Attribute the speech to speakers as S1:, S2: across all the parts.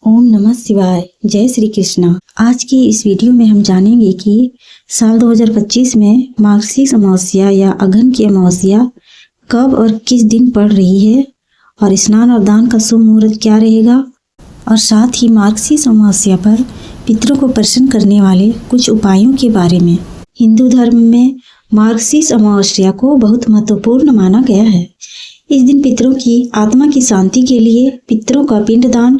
S1: ओम नमः शिवाय। जय श्री कृष्णा। आज की इस वीडियो में हम जानेंगे कि साल 2025 में मार्गशीर्ष अमावस्या या अघन की अमावस्या कब और किस दिन पड़ रही है और स्नान और दान का शुभ मुहूर्त क्या रहेगा, और साथ ही मार्गशीर्ष अमावस्या पर पितरों को प्रसन्न करने वाले कुछ उपायों के बारे में। हिंदू धर्म में मार्गशीर्ष अमावस्या को बहुत महत्वपूर्ण माना गया है। इस दिन पितरों की आत्मा की शांति के लिए पितरों का पिंडदान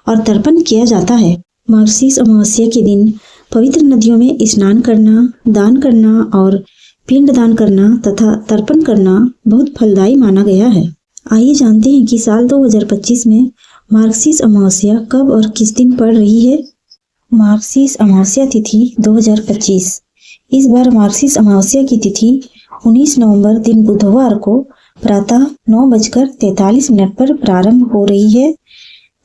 S1: और तर्पण किया जाता है। मार्गशीर्ष अमावस्या के दिन पवित्र नदियों में स्नान करना, दान करना और पिंडदान करना तथा तर्पण करना बहुत फलदायी माना गया है। आइए जानते हैं कि साल 2025 में मार्गशीर्ष अमावस्या कब और किस दिन पड़ रही है। मार्गशीर्ष अमावस्या तिथि 2025। इस बार मार्गशीर्ष अमावस्या की तिथि 19 नवंबर दिन बुधवार को प्रातः 9:43 पर प्रारंभ हो रही है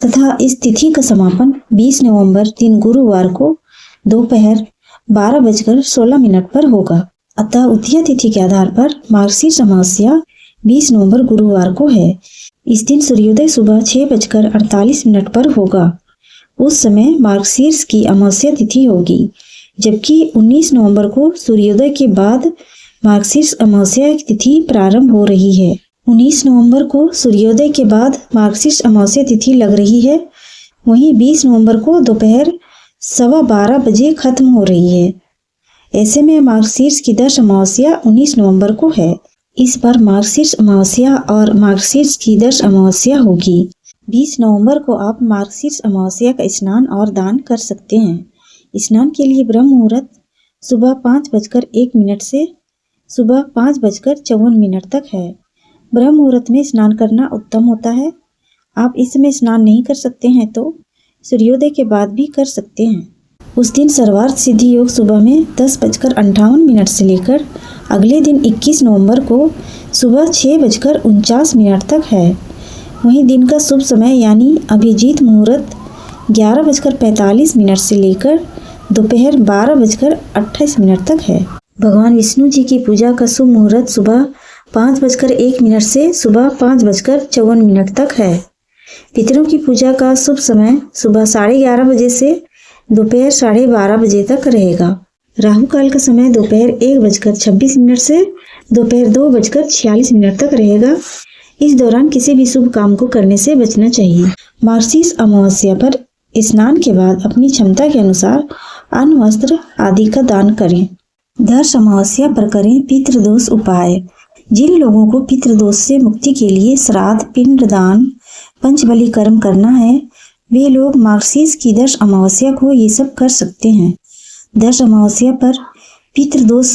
S1: तथा इस तिथि का समापन 20 नवंबर दिन गुरुवार को दोपहर 12:16 पर होगा। अतः उत्तरीय तिथि के आधार पर मार्गशीर्ष अमावस्या 20 नवंबर गुरुवार को है। इस दिन सूर्योदय सुबह 6:48 पर होगा। उस समय मार्गशीर्ष की अमावस्या तिथि होगी, जबकि 19 नवंबर को सूर्योदय के बाद मार्गशीर्ष अमावस्या की तिथि प्रारंभ हो रही है। 19 नवंबर को सूर्योदय के बाद मार्गशीर्ष अमावस्या तिथि लग रही है, वहीं 20 नवंबर को दोपहर 12:15 बजे खत्म हो रही है। ऐसे में मार्गशीर्ष की 10 अमावस्या 19 नवंबर को है। इस बार मार्गशीर्ष अमावस्या और मार्गशीर्ष की 10 अमावस्या होगी। 20 नवंबर को आप मार्गशीर्ष अमावस्या का स्नान और दान कर सकते हैं। स्नान के लिए ब्रह्म मुहूर्त सुबह 5:01 से सुबह 5:54 तक है। ब्रह्म मुहूर्त में स्नान करना उत्तम होता है। आप इस समय स्नान नहीं कर सकते हैं तो सूर्योदय के बाद भी कर सकते हैं। उस दिन सर्वार्थ सिद्धि योग सुबह में 10:58 से लेकर अगले दिन 21 नवंबर को सुबह 6:49 तक है। वहीं दिन का शुभ समय यानी अभिजीत मुहूर्त 11:45 से लेकर दोपहर 12:28 तक है। भगवान विष्णु जी की पूजा का शुभ मुहूर्त सुबह 5:01 से सुबह 5:54 तक है। पितरों की पूजा का शुभ समय सुबह 11:30 बजे से दोपहर 12:30 बजे तक रहेगा। राहु काल का समय दोपहर 1:26 से दोपहर 2:46 तक रहेगा। इस दौरान किसी भी शुभ काम को करने से बचना चाहिए। मार्गशीर्ष अमावस्या पर स्नान के बाद अपनी क्षमता के अनुसार अन्न, वस्त्र आदि का दान करें। 10 अमावस्या पर करें पितृदोष उपाय। जिन लोगों को पितृदोष से मुक्ति के लिए श्राद्ध, पिंडदान, पंचबलि कर्म करना है, वे लोग मार्गशीर्ष की 10 अमावस्या को ये सब कर सकते हैं। 10 अमावस्या पर पितृदोष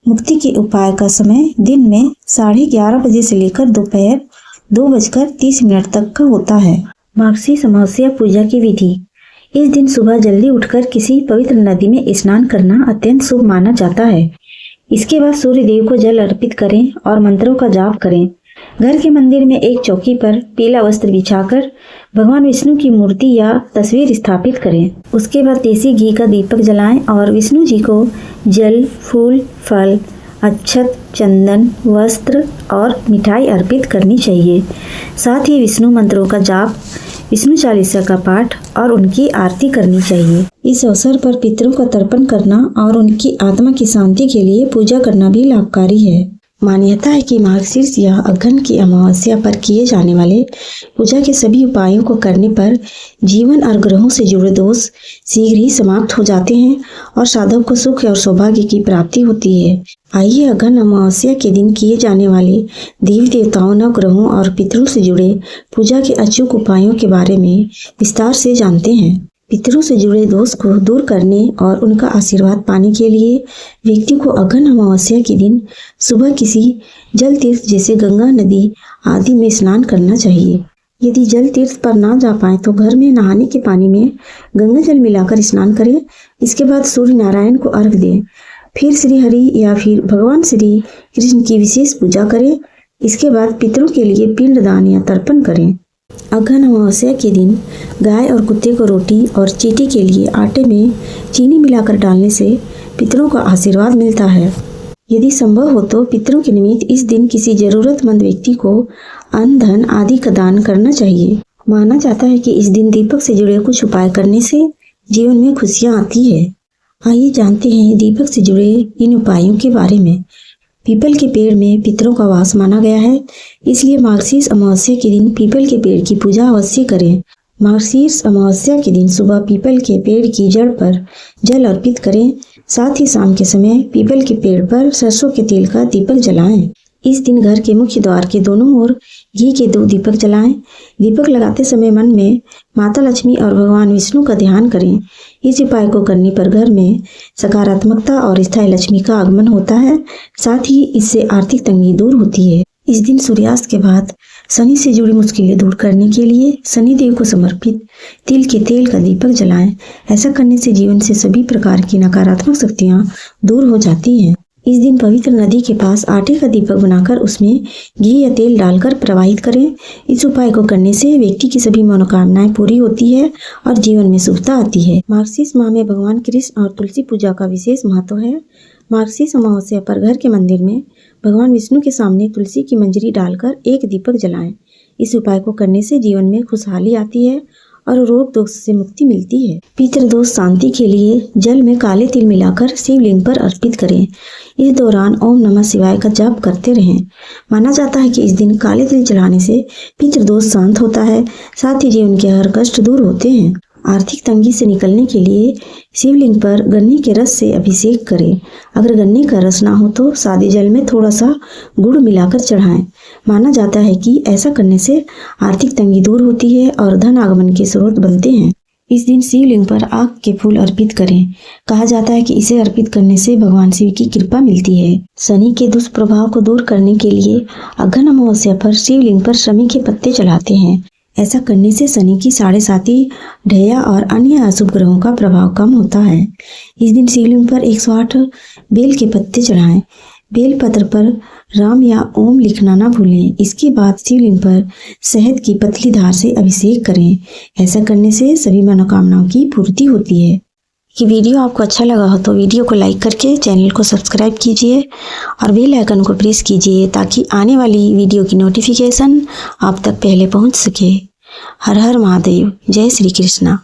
S1: मुक्ति के उपाय का समय दिन में 11:30 बजे से लेकर दोपहर 2:30 तक का होता है। मार्गशीर्ष अमावस्या पूजा की विधि। इस दिन सुबह जल्दी उठकर किसी पवित्र नदी में स्नान करना अत्यंत शुभ माना जाता है। इसके बाद सूर्य देव को जल अर्पित करें और मंत्रों का जाप करें। घर के मंदिर में एक चौकी पर पीला वस्त्र बिछाकर भगवान विष्णु की मूर्ति या तस्वीर स्थापित करें। उसके बाद देसी घी का दीपक जलाएं और विष्णु जी को जल, फूल, फल, अक्षत, चंदन, वस्त्र और मिठाई अर्पित करनी चाहिए। साथ ही विष्णु मंत्रों का जाप, विष्णु चालीसा का पाठ और उनकी आरती करनी चाहिए। इस अवसर पर पितरों का तर्पण करना और उनकी आत्मा की शांति के लिए पूजा करना भी लाभकारी है। मान्यता है कि मार्गशीर्ष या अघन की अमावस्या पर किए जाने वाले पूजा के सभी उपायों को करने पर जीवन और ग्रहों से जुड़े दोष शीघ्र ही समाप्त हो जाते हैं और साधक को सुख और सौभाग्य की प्राप्ति होती है। आइए अघन अमावस्या के दिन किए जाने वाले देवी देवताओं, नवग्रहों और पितरों से जुड़े पूजा के अचूक उपायों के बारे में विस्तार से जानते हैं। पितरों से जुड़े दोष को दूर करने और उनका आशीर्वाद पाने के लिए व्यक्ति को अघन अमावस्या के दिन सुबह किसी जल तीर्थ जैसे गंगा, नदी आदि में स्नान करना चाहिए। यदि जल तीर्थ पर ना जा पाए तो घर में नहाने के पानी में गंगा जल मिलाकर स्नान करें। इसके बाद सूर्य नारायण को अर्घ दें। फिर श्री हरि या फिर भगवान श्री कृष्ण की विशेष पूजा करें। इसके बाद पितरों के लिए पिंडदान या तर्पण करें। अघन अमावस्या के दिन गाय और कुत्ते को रोटी और चींटी के लिए आटे में चीनी मिलाकर डालने से पितरों का आशीर्वाद मिलता है। यदि संभव हो तो पितरों के निमित्त इस दिन किसी जरूरतमंद व्यक्ति को अन्न, धन आदि का दान करना चाहिए। माना जाता है कि इस दिन दीपक से जुड़े कुछ उपाय करने से जीवन में खुशियां आती है। आइए जानते हैं दीपक से जुड़े इन उपायों के बारे में। पीपल के पेड़ में पितरों का वास माना गया है, इसलिए मार्गशीर्ष अमावस्या के दिन पीपल के पेड़ की पूजा अवश्य करें। मार्गशीर्ष अमावस्या के दिन सुबह पीपल के पेड़ की जड़ पर जल अर्पित करें। साथ ही शाम के समय पीपल के पेड़ पर सरसों के तेल का दीपक जलाएं। इस दिन घर के मुख्य द्वार के दोनों ओर घी के 2 दीपक जलाएं। दीपक लगाते समय मन में माता लक्ष्मी और भगवान विष्णु का ध्यान करें। इस उपाय को करने पर घर में सकारात्मकता और स्थायी लक्ष्मी का आगमन होता है। साथ ही इससे आर्थिक तंगी दूर होती है। इस दिन सूर्यास्त के बाद शनि से जुड़ी मुश्किलें दूर करने के लिए शनि देव को समर्पित तिल के तेल का दीपक जलाएं। ऐसा करने से जीवन से सभी प्रकार की नकारात्मक शक्तियां दूर हो जाती हैं। इस दिन पवित्र नदी के पास आटे का दीपक बनाकर उसमें घी या तेल डालकर प्रवाहित करें। इस उपाय को करने से व्यक्ति की सभी मनोकामनाएं पूरी होती है और जीवन में शुभता आती है। मार्गशीर्ष माह में भगवान कृष्ण और तुलसी पूजा का विशेष महत्व है। मार्गशीर्ष अमावस्या पर घर के मंदिर में भगवान विष्णु के सामने तुलसी की मंजरी डालकर 1 दीपक जलाएं। इस उपाय को करने से जीवन में खुशहाली आती है और रोग दोष से मुक्ति मिलती है। पितृदोष शांति के लिए जल में काले तिल मिलाकर शिवलिंग पर अर्पित करें। इस दौरान ओम नमः शिवाय का जाप करते रहें। माना जाता है कि इस दिन काले तिल जलाने से पितृदोष शांत होता है। साथ ही जीवन के हर कष्ट दूर होते हैं। आर्थिक तंगी से निकलने के लिए शिवलिंग पर गन्ने के रस से अभिषेक करें। अगर गन्ने का रस ना हो तो सादे जल में थोड़ा सा गुड़ मिलाकर चढ़ाएं। माना जाता है कि ऐसा करने से आर्थिक तंगी दूर होती है और धन आगमन के स्रोत बनते हैं। इस दिन शिवलिंग पर आक के फूल अर्पित करें। कहा जाता है कि इसे अर्पित करने से भगवान शिव की कृपा मिलती है। शनि के दुष्प्रभाव को दूर करने के लिए अघन अमावस्या पर शिवलिंग पर शमी के पत्ते चढ़ाते हैं। ऐसा करने से शनि की 7.5 ढैया और अन्य अशुभ ग्रहों का प्रभाव कम होता है। इस दिन शिवलिंग पर 108 बेल के पत्ते चढ़ाएं। बेल पत्र पर राम या ओम लिखना ना भूलें। इसके बाद शिवलिंग पर शहद की पतली धार से अभिषेक करें। ऐसा करने से सभी मनोकामनाओं की पूर्ति होती है। ये वीडियो आपको अच्छा लगा हो तो वीडियो को लाइक करके चैनल को सब्सक्राइब कीजिए और बेल आइकन को प्रेस कीजिए ताकि आने वाली वीडियो की नोटिफिकेशन आप तक पहले पहुंच सके। हर हर महादेव। जय श्री कृष्णा।